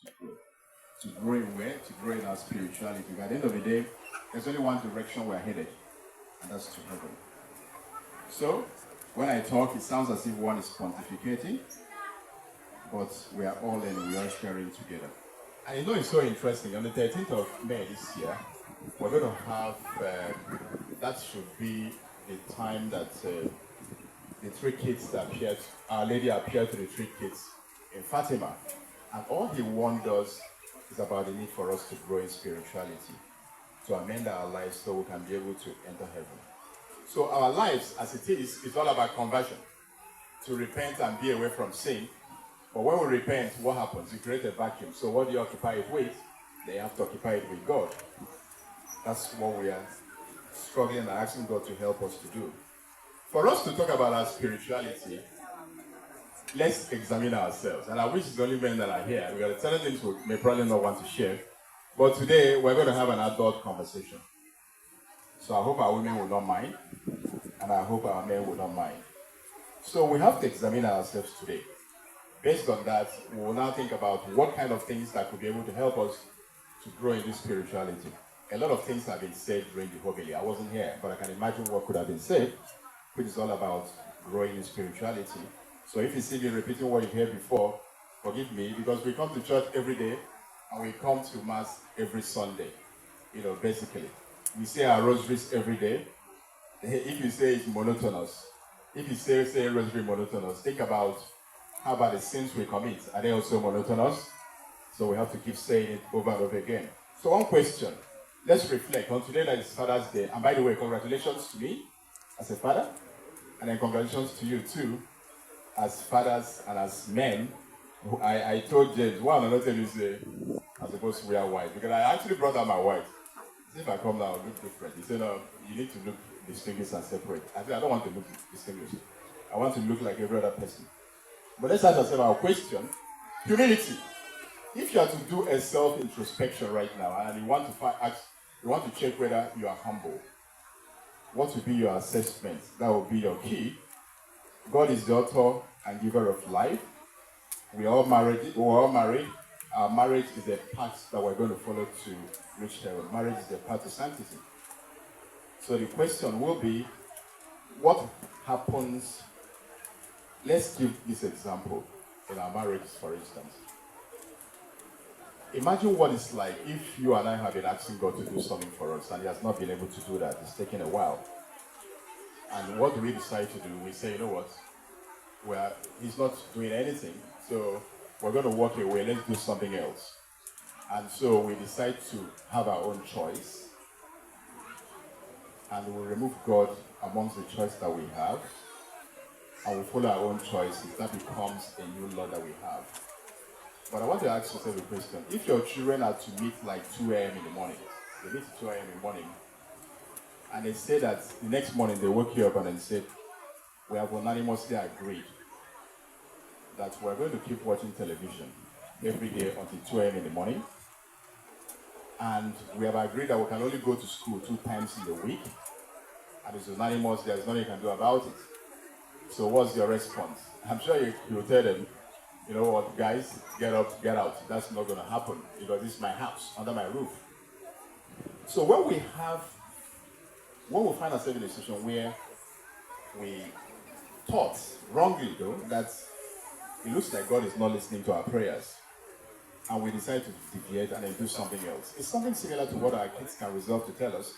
to grow. To grow in where? To grow in our spirituality. Because at the end of the day, there's only one direction we're headed, and that's to heaven. So, when I talk, it sounds as if one is pontificating, but we are all learning, we are sharing together. And you know it's so interesting, on the 13th of May this year, we're going to have, that should be the time that the three kids that appeared, Our Lady appeared to the three kids in Fatima. And all he warned us is about the need for us to grow in spirituality, to amend our lives so we can be able to enter heaven. So our lives, as it is all about conversion, to repent and be away from sin. But when we repent, what happens? You create a vacuum. So what do you occupy it with? Then you have to occupy it with God. That's what we are struggling and asking God to help us to do. For us to talk about our spirituality, let's examine ourselves. And I wish it's only men that are here. We got certain things we may probably not want to share. But today, we're going to have an adult conversation. So I hope our women will not mind. And I hope our men will not mind. So we have to examine ourselves today. Based on that, we will now think about what kind of things that could be able to help us to grow in this spirituality. A lot of things have been said during the homily. I wasn't here, but I can imagine what could have been said, which is all about growing in spirituality. So if you see me repeating what you heard before, forgive me, because we come to church every day and we come to Mass every Sunday. Basically. We say our rosaries every day. If you say it's monotonous, if you say rosary monotonous, think about how about the sins we commit? Are they also monotonous? So we have to keep saying it over and over again. So one question, let's reflect on today that is Father's Day. And by the way, congratulations to me as a father, and then congratulations to you too, as fathers and as men. I told James, one another thing is I'm supposed to wear white, because I actually brought out my white. If I come now, I look different. He said, no, you need to look distinguished and separate. I said, I don't want to look distinguished. I want to look like every other person. But let's ask ourselves our question. Humility. If you are to do a self-introspection right now and you want to check whether you are humble, what will be your assessment? That will be your key. God is the author and giver of life. We are all married. Our marriage is a path that we're going to follow to reach heaven. Marriage is the path to sanctity. So the question will be, what happens? Let's give this example in our marriages, for instance. Imagine what it's like if you and I have been asking God to do something for us and He has not been able to do that. It's taken a while. And what do we decide to do? We say, you know what? He's not doing anything, so we're going to walk away. Let's do something else. And so we decide to have our own choice. And we remove God amongst the choice that we have. And we follow our own choices. That becomes a new law that we have. But I want to ask yourself a question. If your children are to meet like 2 a.m. in the morning, they meet at 2 a.m. in the morning, and they say that the next morning they woke you up and they said, we have unanimously agreed that we're going to keep watching television every day until 2 a.m. in the morning. And we have agreed that we can only go to school 2 times in the week. And it's unanimous, there's nothing you can do about it. So what's your response? I'm sure you'll tell them, you know what, guys, get up, get out. That's not going to happen because this is my house, under my roof. So when we find ourselves in a situation where we thought, wrongly though, that it looks like God is not listening to our prayers, and we decide to deviate and then do something else. It's something similar to what our kids can resolve to tell us.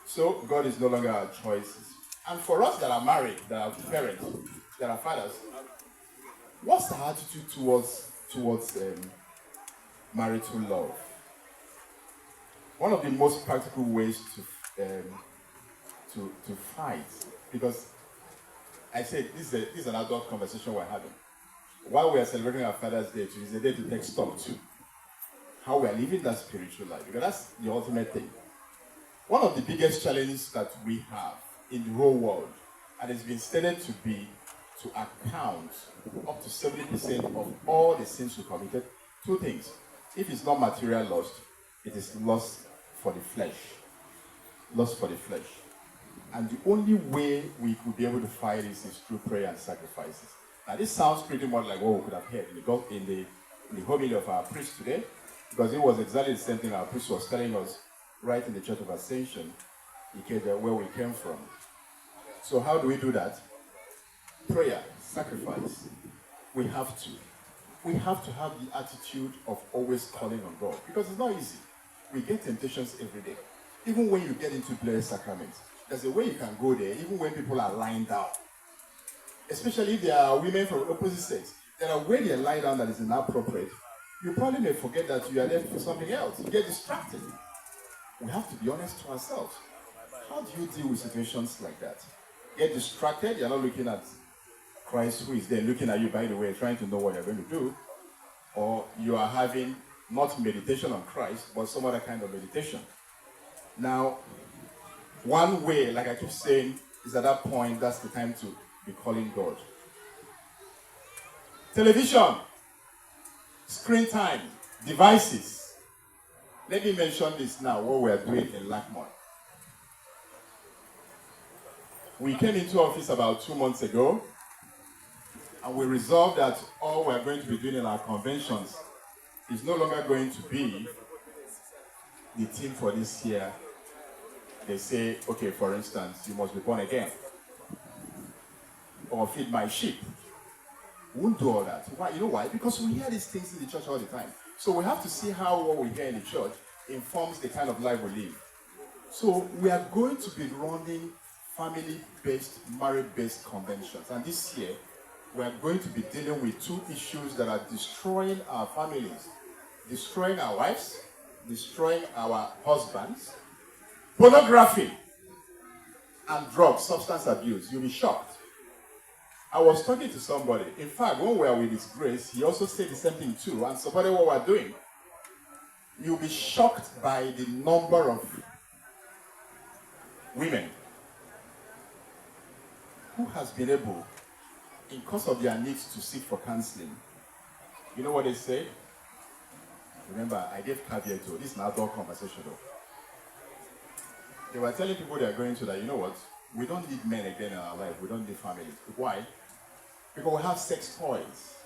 So God is no longer our choices. And for us that are married, that are parents, that are fathers, what's the attitude towards marital love? One of the most practical ways to fight, because I said this is an adult conversation we're having. While we are celebrating our Father's Day, it is a day to take stock too. How we are living that spiritual life, because that's the ultimate thing. One of the biggest challenges that we have in the whole world, and it's been stated to be to account up to 70% of all the sins we committed. 2 things. If it's not material loss, it is loss for the flesh. Loss for the flesh. And the only way we could be able to fight this is through prayer and sacrifices. Now this sounds pretty much like what we could have heard in the homily of our priest today, because it was exactly the same thing our priest was telling us right in the Church of Ascension, Ikeja, where we came from. So how do we do that? Prayer, sacrifice. We have to. We have to have the attitude of always calling on God, because it's not easy. We get temptations every day. Even when you get into blessed sacraments, there's a way you can go there, even when people are lying down. Especially if they are women from opposite sex. There are ways they lie down that is inappropriate. You probably may forget that you are there for something else. You get distracted. We have to be honest to ourselves. How do you deal with situations like that? Get distracted, you're not looking at Christ who is there looking at you, by the way, trying to know what you're going to do. Or you are having not meditation on Christ, but some other kind of meditation. Now, one way, like I keep saying, is at that point, that's the time to be calling God. Television, screen time, devices. Let me mention this now, what we are doing in LACMON. We came into office about 2 months ago, and we resolved that all we are going to be doing in our conventions is no longer going to be the theme for this year. They say, okay, for instance, you must be born again, or feed my sheep. We won't do all that. Why? You know why? Because we hear these things in the church all the time. So we have to see how what we hear in the church informs the kind of life we live. So we are going to be running family-based, marriage-based conventions. And this year, we are going to be dealing with two issues that are destroying our families, destroying our wives, destroying our husbands. Pornography and drugs, substance abuse. You'll be shocked. I was talking to somebody. In fact, when we were with His Grace, he also said the same thing too, and supported what we're doing. You'll be shocked by the number of women who has been able, in course of their needs, to seek for counseling. You know what they say? Remember, I gave caveat to this is an adult conversation though. They were telling people they are going to that, you know what? We don't need men again in our life. We don't need families. Why? Because we have sex toys.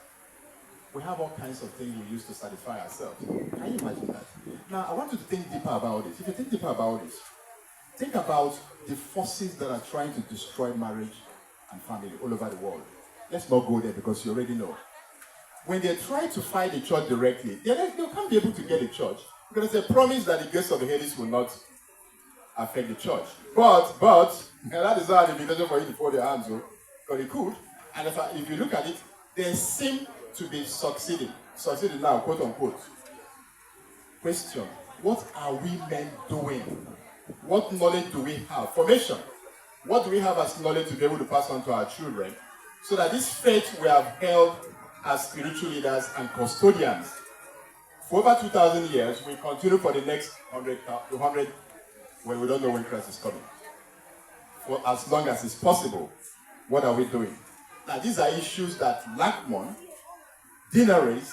We have all kinds of things we use to satisfy ourselves. Can you imagine that? Now, I want you to think deeper about this. If you think deeper about this, think about the forces that are trying to destroy marriage and family all over the world. Let's not go there because you already know. When they try to fight the church directly, they can't be able to get the church because it's a promise that the gates of the Hades will not affect the church. But, and that is not an invitation for you to fold your hands, because it could. And if you look at it, they seem to be succeeding now, quote unquote. Question: what are we men doing? What knowledge do we have? Formation. What do we have as knowledge to be able to pass on to our children, so that this faith we have held as spiritual leaders and custodians for over 2,000 years will continue for the next 100 when we don't know when Christ is coming. For as long as it's possible, what are we doing? Now, these are issues that LACMON, deaneries,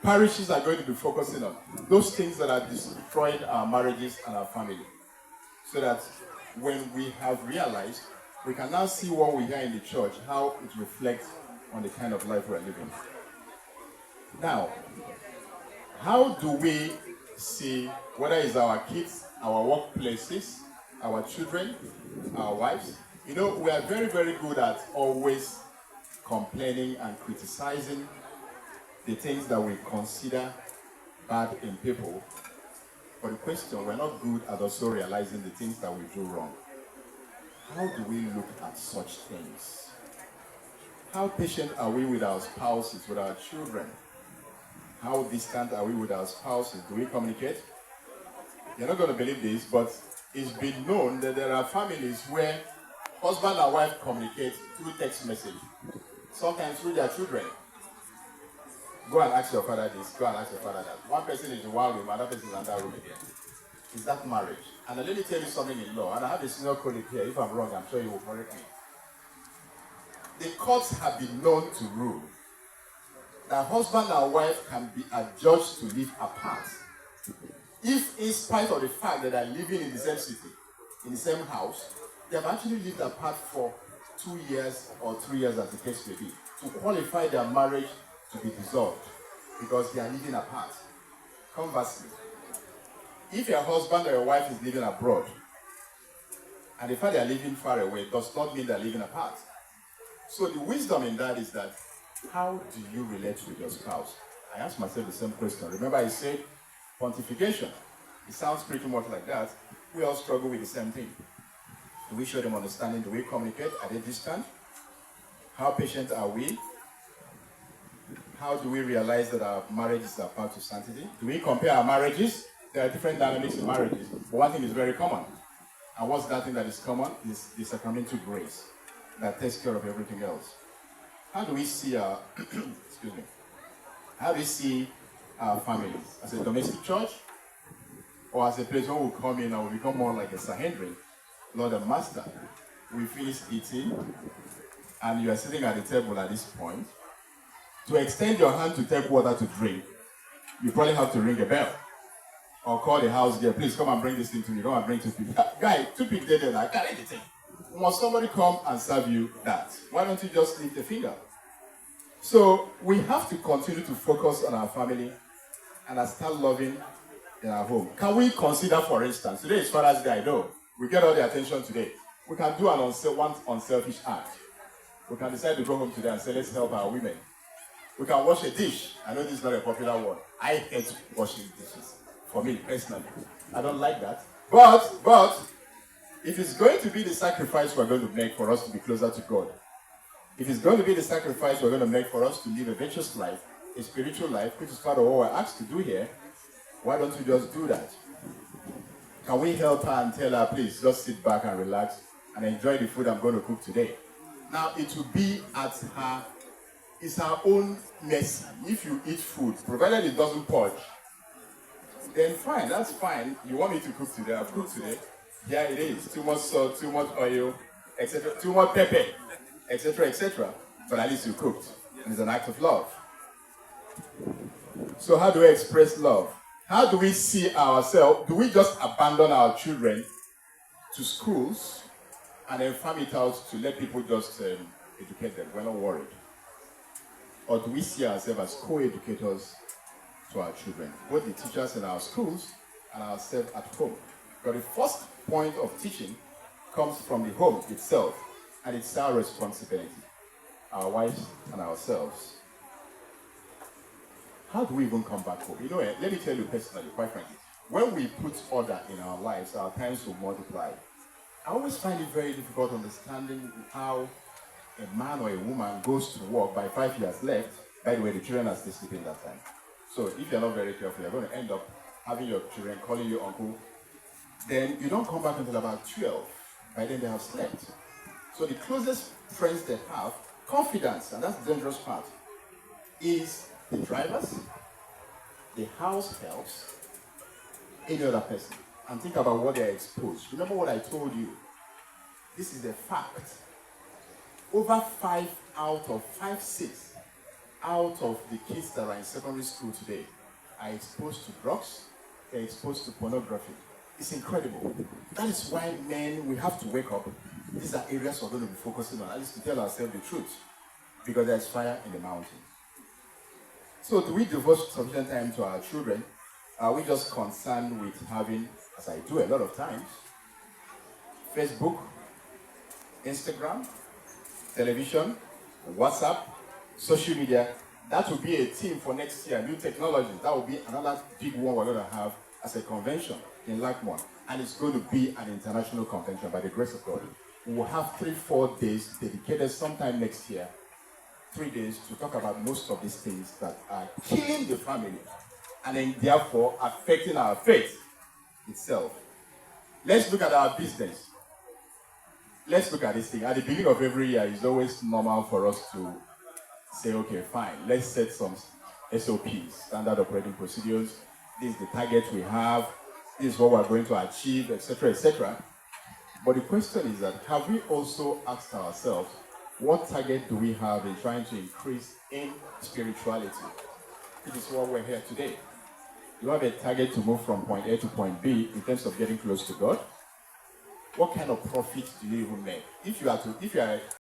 parishes are going to be focusing on. Those things that are destroying our marriages and our family. So that when we have realized, we can now see what we hear in the church, how it reflects on the kind of life we're living. Now, how do we see, whether it's our kids, our workplaces, our children, our wives? You know, we are very, very good at always complaining and criticizing the things that we consider bad in people. But the question, we're not good at also realizing the things that we do wrong. How do we look at such things? How patient are we with our spouses, with our children? How distant are we with our spouses? Do we communicate? You're not going to believe this, but it's been known that there are families where husband and wife communicate through text message, sometimes through their children. Go and ask your father this, go and ask your father that. One person is in one room, another person is in another room again. Is that marriage? And let me tell you something in law, and I have a senior colleague here. If I'm wrong, I'm sure he will correct me. The courts have been known to rule that husband and wife can be adjudged to live apart if, in spite of the fact that they are living in the same city, in the same house, they have actually lived apart for 2 years or 3 years, as the case may be, to qualify their marriage to be dissolved. because they are living apart. Conversely, if your husband or your wife is living abroad, and the fact they are living far away does not mean they are living apart. So the wisdom in that is that, how do you relate with your spouse? I asked myself the same question. Remember I said pontification. It sounds pretty much like that. We all struggle with the same thing. Do we show them understanding? Do we communicate? Are they distant? How patient are we? How do we realize that our marriages are part of sanctity? Do we compare our marriages? There are different dynamics in marriages, but one thing is very common. And what's that thing that is common? Is the sacramental grace that takes care of everything else. How do we see our, excuse me, how do we see our families? As a domestic church? Or as a place where we come in and we become more like a Sahendrin, Lord and Master? We finish eating, and you are sitting at the table at this point. To extend your hand to take water to drink, you probably have to ring a bell. Or call the house girl, please come and bring this thing to me, come and bring toothpick. Guy, toothpick there, I carry the thing. Must somebody come and serve you that? Why don't you just lift a finger? So we have to continue to focus on our family and start loving in our home. Can we consider, for instance, today is Father's Day, I know. We get all the attention today. We can do one unselfish act. We can decide to go home today and say, let's help our women. We can wash a dish. I know this is not a popular word. I hate washing dishes. For me, personally. I don't like that. But, if it's going to be the sacrifice we're going to make for us to be closer to God, if it's going to be the sacrifice we're going to make for us to live a virtuous life, a spiritual life, which is part of what we're asked to do here, why don't we just do that? Can we help her and tell her, please, just sit back and relax and enjoy the food I'm going to cook today? Now, it will be at her, it's her own mercy. If you eat food, provided it doesn't purge, then fine, that's fine. You want me to cook today? I've cooked today. Yeah, it is. Too much salt, too much oil, etc. Too much pepper, etc., etc. But at least you cooked. And it's an act of love. So how do we express love? How do we see ourselves? Do we just abandon our children to schools and then farm it out to let people just educate them? We're not worried. Or do we see ourselves as co-educators to our children, both the teachers in our schools and ourselves at home? But the first point of teaching comes from the home itself, and it's our responsibility, our wives and ourselves. How do we even come back home? You know, let me tell you personally, quite frankly, when we put order in our lives, our times will multiply. I always find it very difficult understanding how a man or a woman goes to work by 5 years left. By the way, the children are still sleeping that time. So if you're not very careful, you're going to end up having your children calling you uncle. Then you don't come back until about 12. By then they have slept. So the closest friends they have, confidence, and that's the dangerous part, is the drivers, the house helps, any other person. And think about what they're exposed. Remember what I told you. This is a fact. Over 5 out of 6 out of the kids that are in secondary school today are exposed to drugs, they're exposed to pornography. It's incredible. That is why, men, we have to wake up. These are areas we're going to be focusing on, at least to tell ourselves the truth, because there's fire in the mountain. So do we devote sufficient time to our children? Are we just concerned with having, as I do a lot of times, Facebook, Instagram, television, WhatsApp, social media? That will be a theme for next year, new technologies. That will be another big one we're going to have as a convention in LACMON. And it's going to be an international convention by the grace of God. We will have 3-4 days dedicated sometime next year, 3 days to talk about most of these things that are killing the family and then therefore affecting our faith itself. Let's look at our business. Let's look at this thing. At the beginning of every year, it's always normal for us to say, okay, fine, let's set some SOPs, standard operating procedures. This is the target we have. This is what we're going to achieve, etc., etc. But the question is that, have we also asked ourselves, what target do we have in trying to increase in spirituality? This is why we're here today. You have a target to move from point A to point B in terms of getting close to God. What kind of profit do you even make? If you are